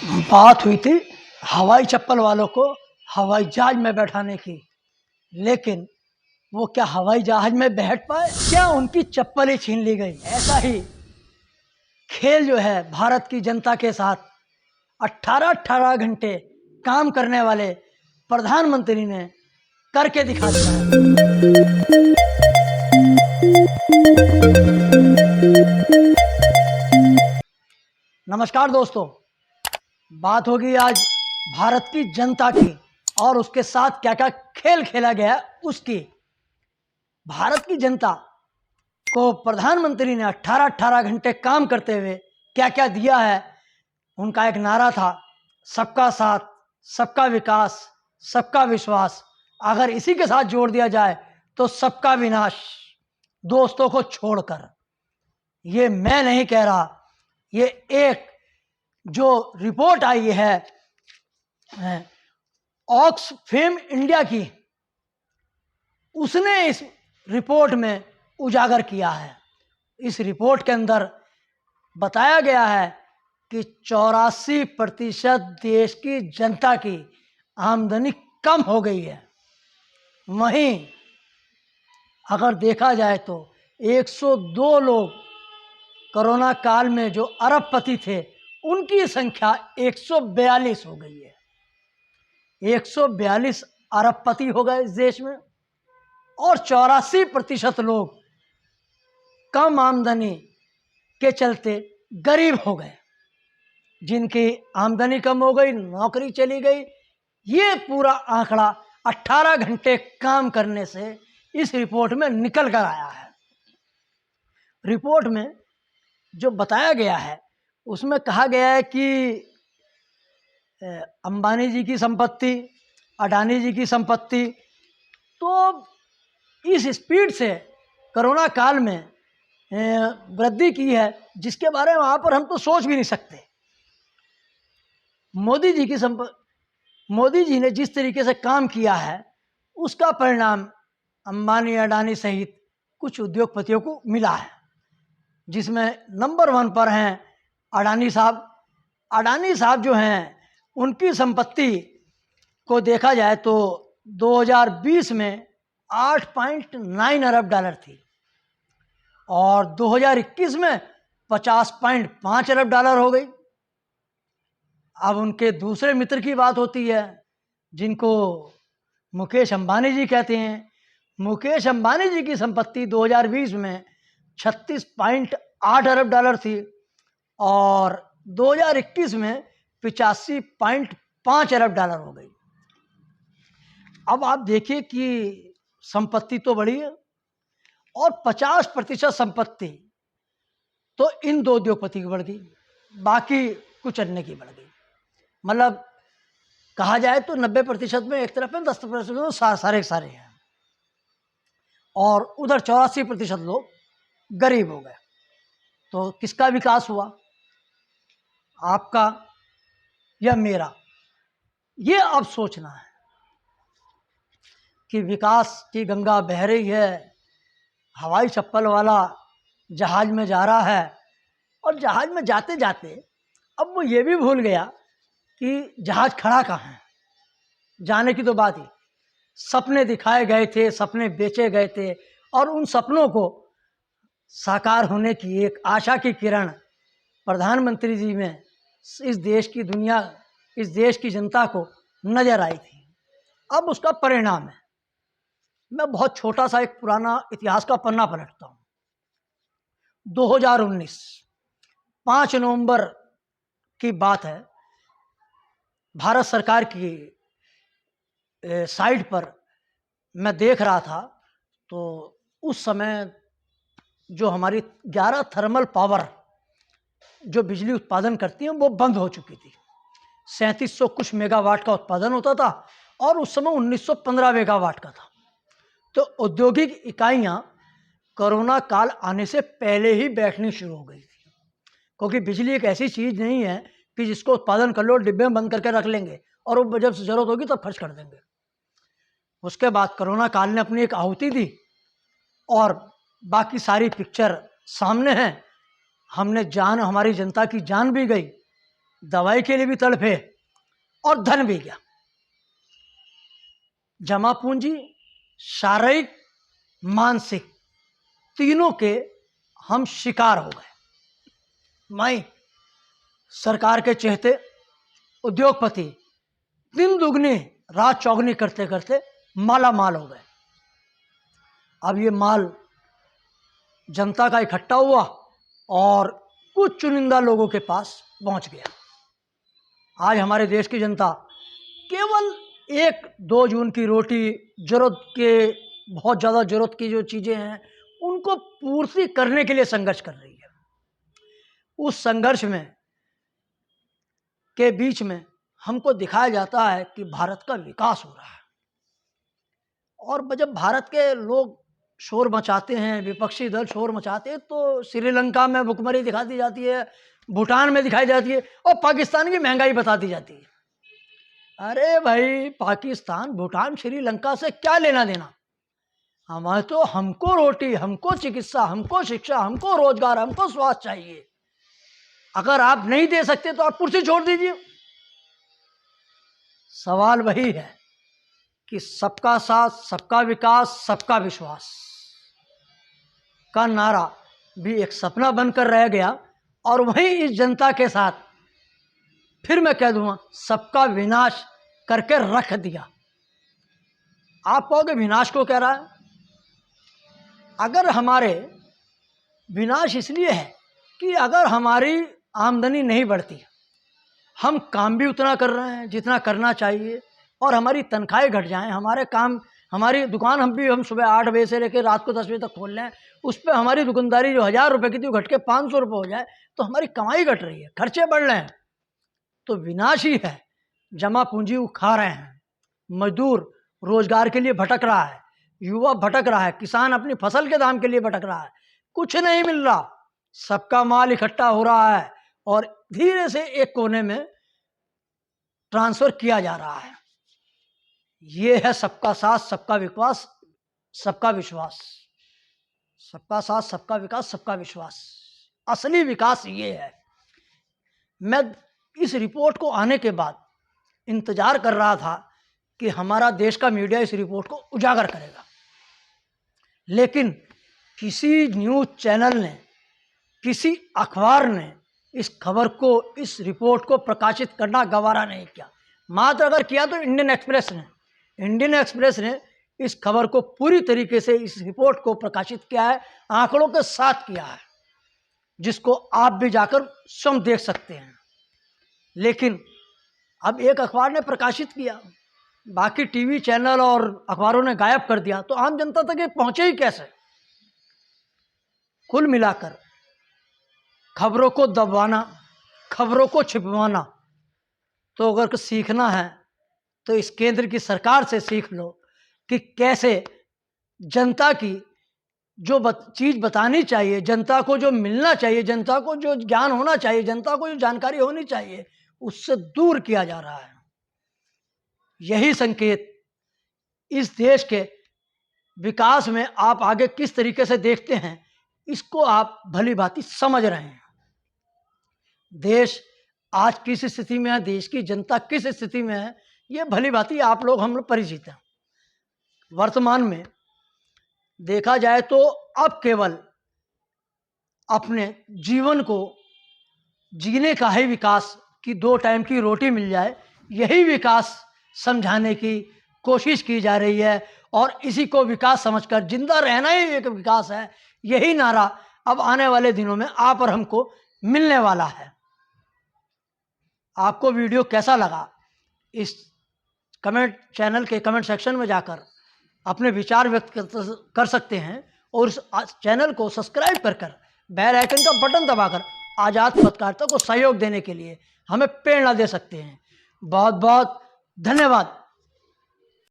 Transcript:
बात हुई थी हवाई चप्पल वालों को हवाई जहाज में बैठाने की, लेकिन वो क्या हवाई जहाज में बैठ पाए? क्या उनकी चप्पल ही छीन ली गई? ऐसा ही खेल जो है भारत की जनता के साथ 18-18 घंटे काम करने वाले प्रधानमंत्री ने करके दिखा दिया है। नमस्कार दोस्तों, बात होगी आज भारत की जनता की और उसके साथ क्या क्या खेल खेला गया उसकी। भारत की जनता को प्रधानमंत्री ने 18-18 घंटे काम करते हुए क्या क्या दिया है। उनका एक नारा था, सबका साथ, सबका विकास, सबका विश्वास। अगर इसी के साथ जोड़ दिया जाए तो सबका विनाश, दोस्तों को छोड़कर। ये मैं नहीं कह रहा, ये एक जो रिपोर्ट आई है ऑक्सफेम इंडिया की, उसने इस रिपोर्ट में उजागर किया है। इस रिपोर्ट के अंदर बताया गया है कि 84% देश की जनता की आमदनी कम हो गई है। वहीं अगर देखा जाए तो 102 लोग कोरोना काल में जो अरबपति थे, उनकी संख्या 142 हो गई है। 142 अरबपति हो गए इस देश में और 84% लोग कम आमदनी के चलते गरीब हो गए। जिनकी आमदनी कम हो गई, नौकरी चली गई। ये पूरा आंकड़ा 18 घंटे काम करने से इस रिपोर्ट में निकल कर आया है। रिपोर्ट में जो बताया गया है उसमें कहा गया है कि अंबानी जी की संपत्ति, अडानी जी की संपत्ति तो इस स्पीड से कोरोना काल में वृद्धि की है, जिसके बारे में वहाँ पर हम तो सोच भी नहीं सकते। मोदी जी ने जिस तरीके से काम किया है, उसका परिणाम अंबानी, अडानी सहित कुछ उद्योगपतियों को मिला है, जिसमें नंबर 1 पर हैं अडानी साहब। अडानी साहब जो हैं, उनकी संपत्ति को देखा जाए तो 2020 में 8.9 अरब डॉलर थी और 2021 में 50.5 अरब डॉलर हो गई। अब उनके दूसरे मित्र की बात होती है, जिनको मुकेश अंबानी जी कहते हैं। मुकेश अंबानी जी की संपत्ति 2020 में 36.8 अरब डॉलर थी और 2021 में 85.5 अरब डॉलर हो गई। अब आप देखिए कि संपत्ति तो बढ़ी है और 50% संपत्ति तो इन दो उद्योगपति की बढ़ गई, बाकी कुछ अन्य की बढ़ गई। मतलब कहा जाए तो 90% में एक तरफ है, 10% में सारे सारे हैं और उधर 84% लोग गरीब हो गए। तो किसका विकास हुआ, आपका या मेरा? ये अब सोचना है कि विकास की गंगा बह रही है, हवाई चप्पल वाला जहाज में जा रहा है और जहाज में जाते जाते अब वो ये भी भूल गया कि जहाज खड़ा कहाँ है। जाने की तो बात ही, सपने दिखाए गए थे, सपने बेचे गए थे और उन सपनों को साकार होने की एक आशा की किरण प्रधानमंत्री जी में इस देश की दुनिया, इस देश की जनता को नजर आई थी। अब उसका परिणाम है। मैं बहुत छोटा सा एक पुराना इतिहास का पन्ना पलटता हूँ। 2019 5 नवंबर की बात है। भारत सरकार की साइट पर मैं देख रहा था तो उस समय जो हमारी 11 थर्मल पावर जो बिजली उत्पादन करती हैं वो बंद हो चुकी थी। 3700 कुछ मेगावाट का उत्पादन होता था और उस समय 1915 मेगावाट का था। तो औद्योगिक इकाइयाँ कोरोना काल आने से पहले ही बैठनी शुरू हो गई थी, क्योंकि बिजली एक ऐसी चीज़ नहीं है कि जिसको उत्पादन कर लो, डिब्बे में बंद करके रख लेंगे और वो जब ज़रूरत होगी तब खर्च कर देंगे। उसके बाद कोरोना काल ने अपनी एक आहुति दी और बाकी सारी पिक्चर सामने है। हमने हमारी जनता की जान भी गई, दवाई के लिए भी तड़पे और धन भी गया। जमा पूंजी, शारीरिक, मानसिक, तीनों के हम शिकार हो गए। मैं सरकार के चहेते उद्योगपति दिन दुगनी रात चौगनी करते करते माला माल हो गए। अब ये माल जनता का इकट्ठा हुआ और कुछ चुनिंदा लोगों के पास पहुंच गया। आज हमारे देश की जनता केवल 1-2 जून की रोटी, जरूरत के बहुत ज़्यादा जरूरत की जो चीज़ें हैं उनको पूर्ति करने के लिए संघर्ष कर रही है। उस संघर्ष में के बीच में हमको दिखाया जाता है कि भारत का विकास हो रहा है, और जब भारत के लोग शोर मचाते हैं, विपक्षी दल शोर मचाते हैं, तो श्रीलंका में भुखमरी दिखा दी जाती है, भूटान में दिखाई जाती है, और पाकिस्तान की महंगाई बता दी जाती है। अरे भाई, पाकिस्तान, भूटान, श्रीलंका से क्या लेना देना? हमारे तो हमको रोटी, हमको चिकित्सा, हमको शिक्षा, हमको रोजगार, हमको स्वास्थ्य चाहिए। अगर आप नहीं दे सकते तो आप कुर्सी छोड़ दीजिए। सवाल वही है कि सबका साथ, सबका विकास, सबका विश्वास का नारा भी एक सपना बनकर रह गया, और वहीं इस जनता के साथ फिर मैं कह दूंगा सबका विनाश करके रख दिया। आप कहोगे विनाश को कह रहा है? अगर हमारे विनाश इसलिए है कि अगर हमारी आमदनी नहीं बढ़ती, हम काम भी उतना कर रहे हैं जितना करना चाहिए, और हमारी तनख्वाहें घट जाएं, हमारे काम, हमारी दुकान हम सुबह 8 बजे से लेकर रात को 10 बजे तक खोल लें, उस पर हमारी दुकानदारी जो 1000 रुपये की थी वो घट के 500 रुपये हो जाए, तो हमारी कमाई घट रही है, खर्चे बढ़ रहे हैं, तो विनाश ही है। जमा पूंजी वो खा रहे हैं, मजदूर रोजगार के लिए भटक रहा है, युवा भटक रहा है, किसान अपनी फसल के दाम के लिए भटक रहा है, कुछ नहीं मिल रहा, सबका माल इकट्ठा हो रहा है और धीरे से एक कोने में ट्रांसफर किया जा रहा है। ये है सबका साथ, सबका विकास, सबका विश्वास। सबका साथ, सबका विकास, सबका विश्वास, असली विकास ये है। मैं इस रिपोर्ट को आने के बाद इंतजार कर रहा था कि हमारा देश का मीडिया इस रिपोर्ट को उजागर करेगा, लेकिन किसी न्यूज़ चैनल ने, किसी अखबार ने इस खबर को, इस रिपोर्ट को प्रकाशित करना गवारा नहीं किया। मात्र अगर किया तो इंडियन एक्सप्रेस ने इस खबर को पूरी तरीके से, इस रिपोर्ट को प्रकाशित किया है, आंकड़ों के साथ किया है, जिसको आप भी जाकर स्वयं देख सकते हैं। लेकिन अब एक अखबार ने प्रकाशित किया, बाकी टीवी चैनल और अखबारों ने गायब कर दिया, तो आम जनता तक ये पहुंचे ही कैसे? कुल मिलाकर खबरों को दबाना, खबरों को छिपवाना, तो अगर कुछ सीखना है तो इस केंद्र की सरकार से सीख लो कि कैसे जनता की जो चीज़ बतानी चाहिए, जनता को जो मिलना चाहिए, जनता को जो ज्ञान होना चाहिए, जनता को जो जानकारी होनी चाहिए, उससे दूर किया जा रहा है। यही संकेत इस देश के विकास में आप आगे किस तरीके से देखते हैं, इसको आप भली भांति समझ रहे हैं। देश आज किस स्थिति में है, देश की जनता किस स्थिति में है, ये भली भांति आप लोग, हम लोग परिचित हैं। वर्तमान में देखा जाए तो अब केवल अपने जीवन को जीने का ही विकास, कि 2 टाइम की रोटी मिल जाए, यही विकास समझाने की कोशिश की जा रही है, और इसी को विकास समझकर जिंदा रहना ही एक विकास है। यही नारा अब आने वाले दिनों में आप और हमको मिलने वाला है। आपको वीडियो कैसा लगा, इस कमेंट चैनल के कमेंट सेक्शन में जाकर अपने विचार व्यक्त कर सकते हैं, और इस चैनल को सब्सक्राइब कर बेल आइकन का बटन दबाकर आज़ाद पत्रकारिता को सहयोग देने के लिए हमें प्रेरणा दे सकते हैं। बहुत बहुत धन्यवाद।